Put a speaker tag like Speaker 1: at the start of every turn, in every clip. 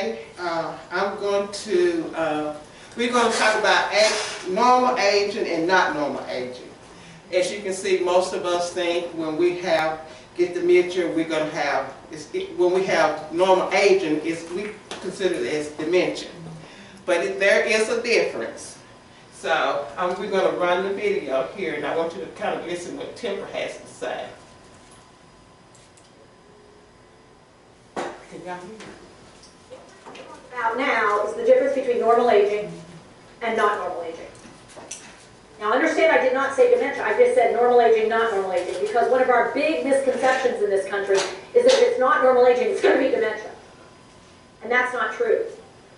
Speaker 1: today we're going to talk about normal aging and not normal aging. As you can see, most of us think when we get dementia, we're going to have, when we have normal aging, we consider it as dementia. But there is a difference. So we're going to run the video here, and I want you to kind of listen what Timber has to say. Can y'all hear me?
Speaker 2: About now is the difference between normal aging and not normal aging. Now understand, I did not say dementia, I just said normal aging, not normal aging, because one of our big misconceptions in this country is that if it's not normal aging, it's going to be dementia. And that's not true.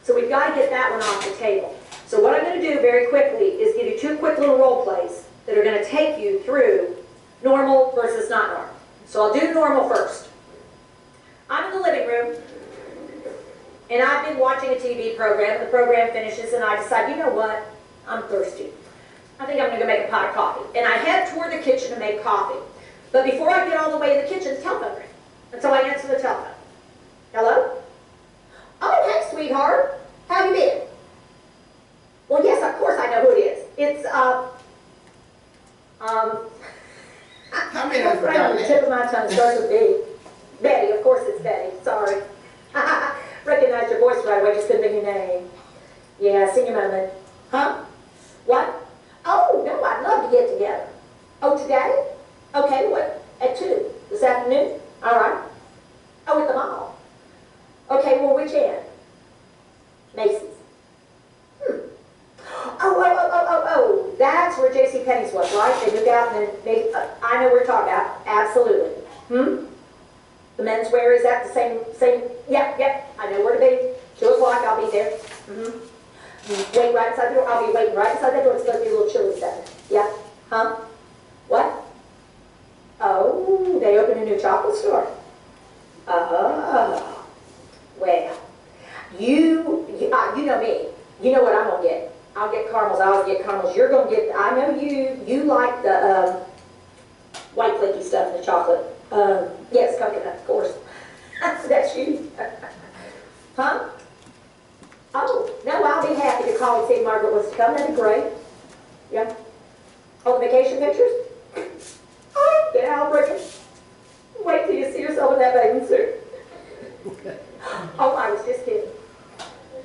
Speaker 2: So we've got to get that one off the table. So what I'm going to do very quickly is give you two quick little role plays that are going to take you through normal versus not normal. So I'll do normal first. I'm in the living room, and I've been watching a TV program, and the program finishes, and I decide, you know what, I'm thirsty. I think I'm going to go make a pot of coffee. And I head toward the kitchen to make coffee. But before I get all the way to the kitchen, the telephone rings. And so I answer the telephone. Hello? Oh, hey, sweetheart. How you been? Well, yes, of course I know who it is. It's,
Speaker 1: How many of
Speaker 2: right on the tip of my tongue starts with B. Betty, of course it's Betty. Sorry. Recognized your voice right away, just couldn't think your name. Yeah, senior moment. Huh? What? Oh, no, I'd love to get together. Oh, today? Okay, what? At 2? This afternoon? All right. Oh, at the mall. Okay, well, which end? Macy's. Oh, that's where J.C. Penney's was, right? They moved out and then I know what we're talking about. Absolutely. The menswear, is that the same? Yeah, I know where to be. 2 o'clock, I'll be there. Wait right inside the door. I'll be waiting right inside the door. It's going to be a little chilly Saturday. Yeah? Huh? What? Oh, they opened a new chocolate store. Oh. Well, you know me. You know what I'm going to get. I'll get caramels. I always get caramels. You're going to get, I know you like the white flaky stuff in the chocolate. Yes, coconut, of course. That's you. Huh? Oh, no, I'll be happy to call and see if Margaret wants to come. That'd be great. Yeah. Oh, the vacation pictures? Oh, yeah, I'll bring it. Wait till you see yourself in that bathing suit. Oh, I was just kidding.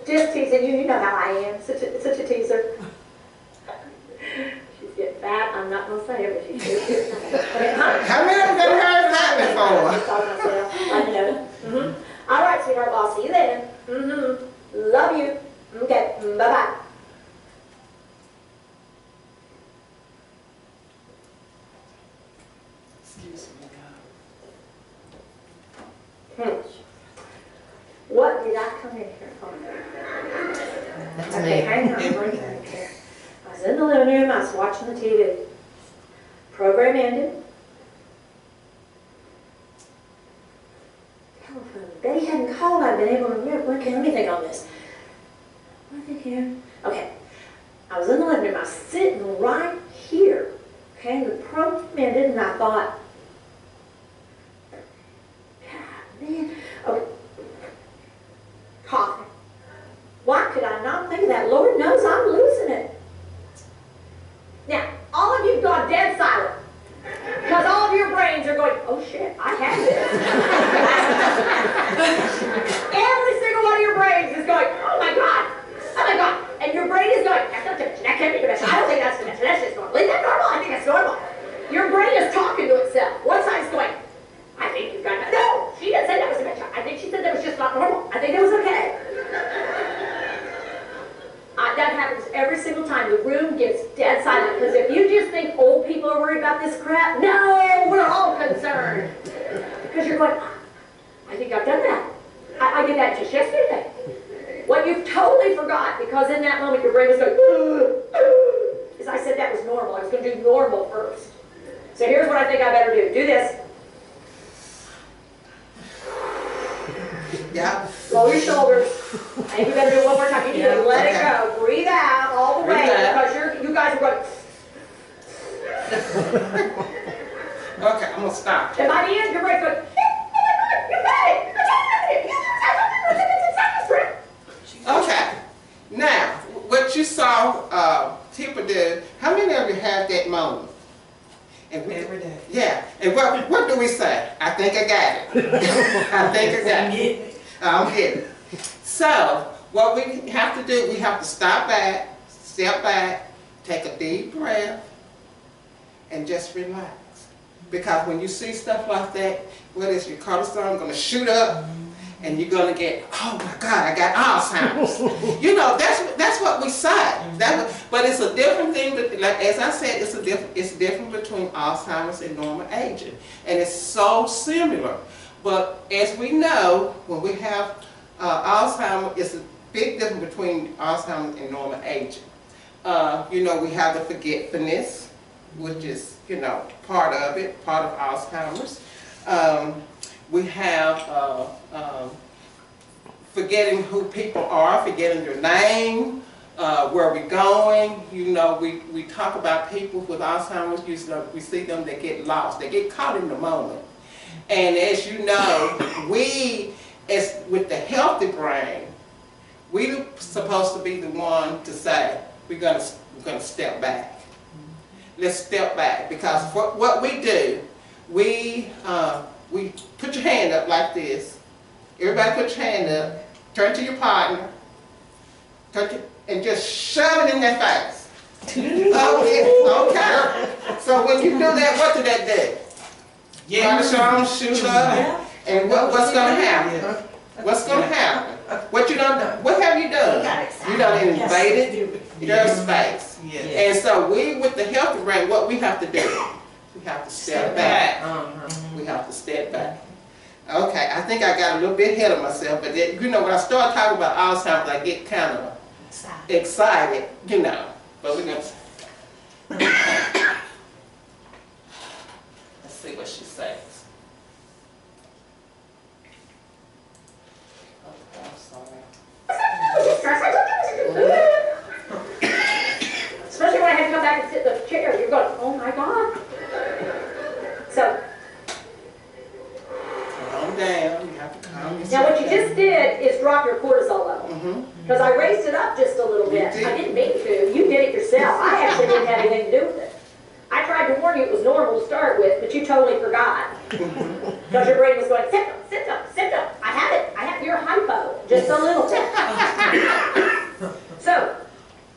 Speaker 2: Just teasing you. You know how I am. Such a teaser. She's getting fat. I'm not going to say it, but she's getting fat.
Speaker 1: How many of them have heard that before?
Speaker 2: I know. All right, sweetheart. I'll see you then. Love you. Okay. Bye-bye.
Speaker 1: Excuse me.
Speaker 2: What did I come in here for?
Speaker 1: That's
Speaker 2: okay, hang on. I was in the living room. I was watching the TV. Program ended. Telephone. Betty hadn't called. I've been able to remember. Okay, let me think on this. Nothing here. Okay. I was in the living room. I was sitting right here. Okay, and the program ended, and I thought, God, man. Okay. Coffee. Why could I not think of that? Lord knows I'm losing it. Now, all of you've gone dead silent. Because all of your brains are going, oh shit, I have this. Every single one of your brains is going, oh my God. Oh my God. And your brain is going, that's not dementia. That can't be dementia. I don't think that's dementia. That's just normal. Is that normal? I think that's normal. Your brain is talking to itself. One side's going, I think you've got that. No, she didn't say that was dementia. I think she said that was just not normal. I think it was okay. That happens every single time. The room gets dead silent. Because if you just think old people are worried about this crap, no, we're all concerned. Because you're going, I think I've done that. I did that just yesterday. What you've totally forgot, because in that moment your brain was going, is I said that was normal. I was going to do normal first. So here's what I think I better do. Do this.
Speaker 1: Yeah.
Speaker 2: Roll your shoulders. And you better do it one more time. You need to let it go. Breathe out all the way, because you guys are going.
Speaker 1: Okay, I'm going to stop.
Speaker 2: And by the end, your brain's going, oh my God, you got it.
Speaker 1: people do, how many of you have that moment? And
Speaker 3: Every day.
Speaker 1: Yeah, and what do we say? I think I got it. I think I got it. I'm getting it. So, what we have to do, we have to stop back, step back, take a deep breath, and just relax. Because when you see stuff like that, what is your cortisol going to shoot up, and you're going to get, oh my God, I got Alzheimer's. You know, that's what we say. But it's a different thing. But like as I said, it's different between Alzheimer's and normal aging, and it's so similar. But as we know, when we have Alzheimer's, it's a big difference between Alzheimer's and normal aging. You know, we have the forgetfulness, which is, you know, part of it, part of Alzheimer's. We have forgetting who people are, forgetting their name, where we're going. You know, we talk about people with Alzheimer's, we see them, they get lost, they get caught in the moment. And as you know, with the healthy brain, we're supposed to be the one to say, we're gonna step back. Let's step back, because what we do, we put your hand up like this. Everybody put your hand up, turn to your partner, and just shove it in their face. Okay. So when you do that, what did that do? Yeah, shoot up, and what's going to happen? What's going to happen? What have you done? You done invaded your space. And so with the healthy brain, what we have to do, we have to step back. We have to step back. Okay, I think I got a little bit ahead of myself, but you know, when I start talking about Alzheimer's, I get kind of excited, you know. But we're going to let's see what she says. Okay, I'm sorry.
Speaker 2: Especially when I had to come back and sit in the chair, you're going, oh my God. So,
Speaker 1: Calm down. You have to calm yourself
Speaker 2: now what you
Speaker 1: down.
Speaker 2: just did is drop your cortisol level. Because I raised it up just a little bit. I didn't mean to. You did it yourself. I actually didn't have anything to do with it. I tried to warn you it was normal to start with, but you totally forgot. Because your brain was going, sit up, sit up, sit up. I have it. You're hypo. Just a little bit. So,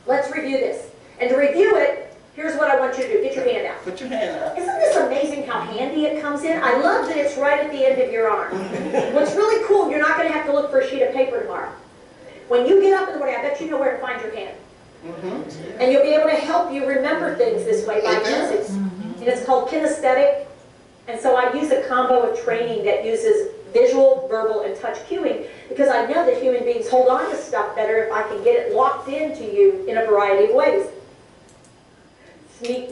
Speaker 2: let's review this. And to review it, here's what I want you to do. Get your hand out.
Speaker 1: Put your hand up.
Speaker 2: Isn't this amazing how handy it comes in? I love that it's right at the end of your arm. What's really cool, you're not going to have to look for a sheet of paper tomorrow. When you get up in the morning, I bet you know where to find your hand. And you'll be able to help you remember things this way by using. And it's called kinesthetic. And so I use a combo of training that uses visual, verbal, and touch cueing, because I know that human beings hold on to stuff better if I can get it locked into you in a variety of ways. Sneak.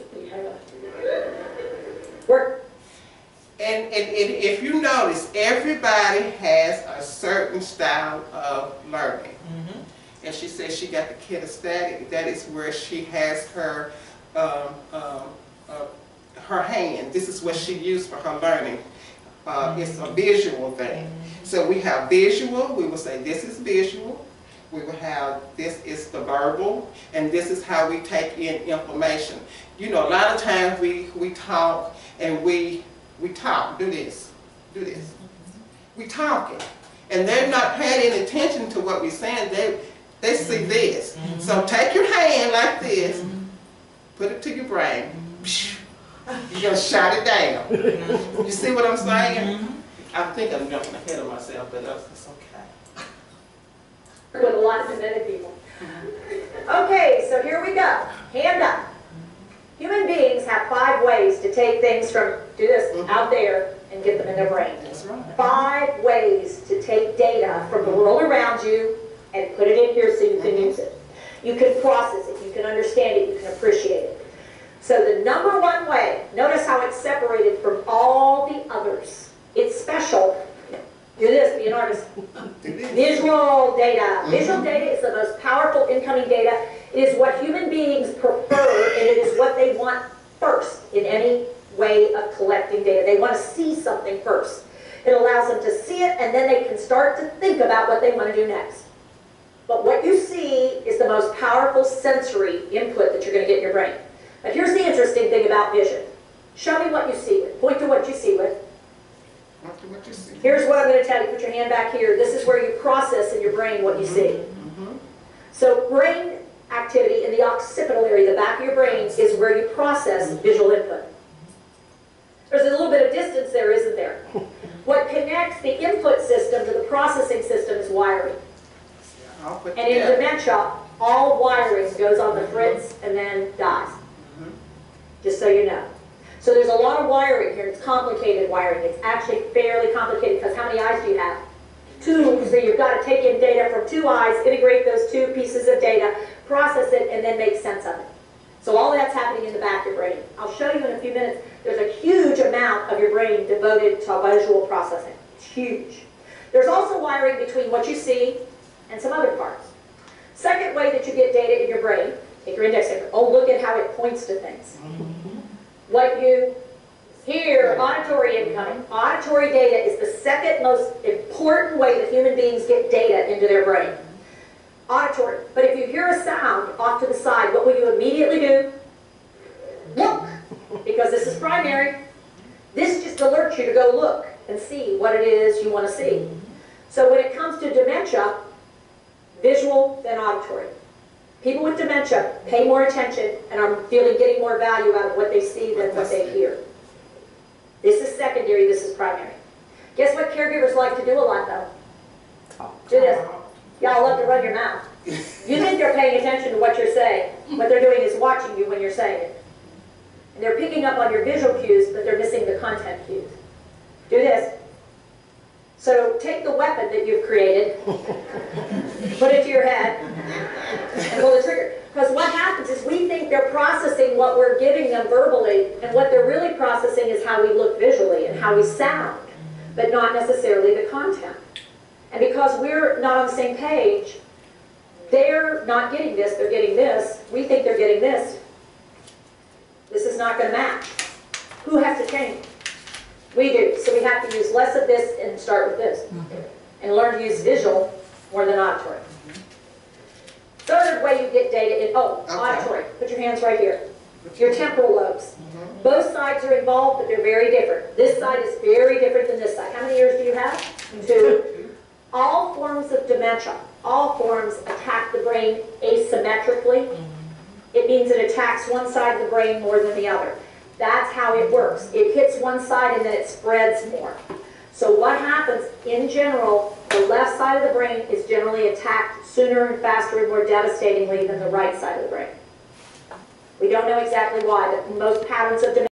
Speaker 2: Work.
Speaker 1: And if you notice, everybody has a certain style of learning. And she says she got the kinesthetic. That is where she has her her hand. This is what she used for her learning. It's a visual thing. So we have visual. We will say this is visual. We will have this is the verbal, and this is how we take in information. You know, a lot of times we talk and we talk. Do this. Do this. We talking, and they're not paying any attention to what we're saying. They see this. So take your hand like this, put it to your brain. You're going to shut it down. You see what I'm saying? I think I'm jumping ahead of myself, but it's okay.
Speaker 2: With a lot of demented people. Okay, so here we go. Hand up. Human beings have 5 ways to take things from, do this, out there and get them in their brain.
Speaker 1: That's right.
Speaker 2: 5 ways to take data from the world around you and put it in here so you can use it. You can process it, you can understand it, you can appreciate it. So the number 1 way, notice how it's separated from all the others. It's special. Do this, be an artist. Visual data. Visual data is the most powerful incoming data. It is what human beings prefer, and it is what they want first in any way of collecting data. They want to see something first. It allows them to see it, and then they can start to think about what they want to do next. But what you see is the most powerful sensory input that you're going to get in your brain. But here's the interesting thing about vision. Show me what you see with. Point to what you see with.
Speaker 1: Point to what you see.
Speaker 2: Here's what I'm going to tell you. Put your hand back here. This is where you process in your brain what you see. So brain activity in the occipital area, the back of your brain, is where you process visual input. There's a little bit of distance there, isn't there? What connects the input system to the processing system is wiring. And in dementia, all wiring goes on the fritz and then dies. Just so you know. So there's a lot of wiring here. It's complicated wiring. It's actually fairly complicated because how many eyes do you have? 2. So you've got to take in data from 2 eyes, integrate those 2 pieces of data, process it, and then make sense of it. So all that's happening in the back of your brain. I'll show you in a few minutes. There's a huge amount of your brain devoted to visual processing. It's huge. There's also wiring between what you see and some other parts. Second way that you get data in your brain, take your index finger. Oh, look at how it points to things. What you hear, auditory incoming. Auditory data is the second most important way that human beings get data into their brain. Auditory. But if you hear a sound off to the side, what will you immediately do? Look, because this is primary. This just alerts you to go look and see what it is you want to see. So when it comes to dementia, visual then auditory. People with dementia pay more attention and are getting more value out of what they see than what they hear. This is secondary, this is primary. Guess what caregivers like to do a lot though? Do this. Y'all love to run your mouth. You think they're paying attention to what you're saying. What they're doing is watching you when you're saying it. And they're picking up on your visual cues, but they're missing the content cues. Do this. So take the weapon that you've created, put it to your head, and pull the trigger. Because what happens is we think they're processing what we're giving them verbally, and what they're really processing is how we look visually and how we sound, but not necessarily the content. And because we're not on the same page, they're not getting this, they're getting this. We think they're getting this. This is not going to match. Who has to change? We do. So we have to use less of this and start with this. And learn to use visual more than auditory. Third way you get data in, auditory. Put your hands right here. Your temporal lobes. Both sides are involved, but they're very different. This side is very different than this side. How many ears do you have? 2. All forms of dementia, all forms attack the brain asymmetrically. It means it attacks one side of the brain more than the other. That's how it works. It hits one side and then it spreads more. So what happens in general, the left side of the brain is generally attacked sooner and faster and more devastatingly than the right side of the brain. We don't know exactly why, but most patterns of dementia